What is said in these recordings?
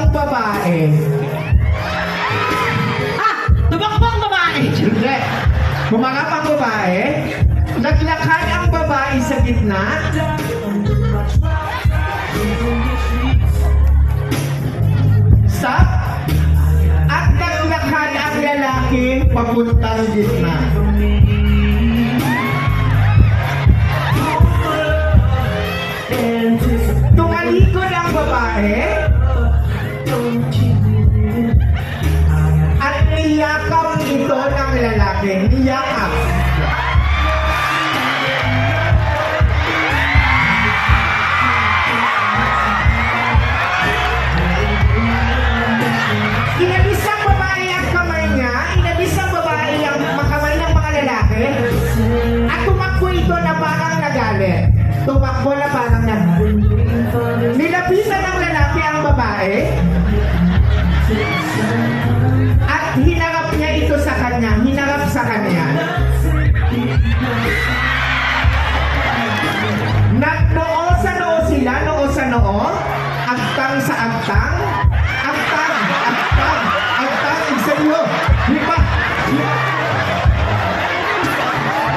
tumakbang babae. Tumakbang babae. Hindi. Tumakbang babae. Naglakad ang babae sa gitna. Stop. At naglakad ang lalaki papuntang gitna. Tumalikod ang babae at niyakap ito ng lalaki. Niyakap. Inabis ang babae ang kamay niya, inabis ang babae ang makamay ng mga lalaki, at tumakbo ito na parang nagalit. Tumakbo na parang nagalit. Nilapitan ng lalaki ang babae, at hinarap niya ito sa kanya, hinarap sa kanya. Noo sa noo sila, noo sa noo, agtang sa agtang, agtang, agtang, agtang, igsayo, lipa,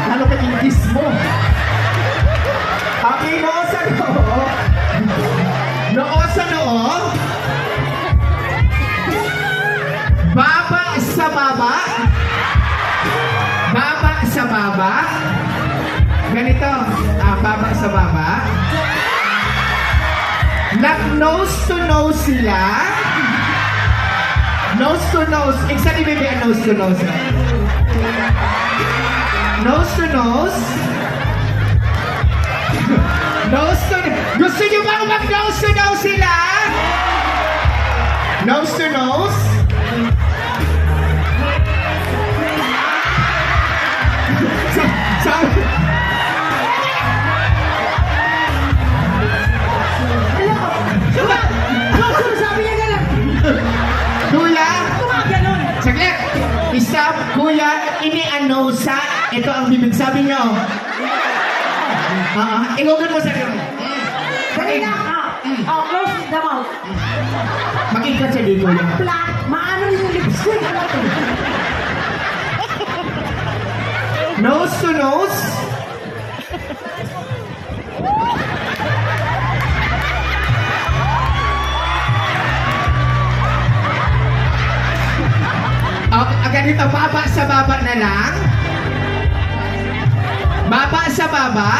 ano ka ingis mo? Okay, noo sa noo, noo sa noo, baba sa baba, baba sa baba, ganito, baba sa baba, nose to nose sila, nose to nose, exactly baby, nose to nose, nose to nose, nose to nose, gusto nyo bang mag-nose to nose sila? Nose to nose, sabi, Sabi niya gano'n. kuya, Gumaganon. saglit, stop, kuya, ini-anosa, ito ang bibig sabi nyo. Ilugan mo sa Dali na. Close the mouth. Makikat siya dito kuya. Flat. Maano yung lipstick. Ano to? Nose to nose. Ganito, baba sa baba na lang. Baba sa baba.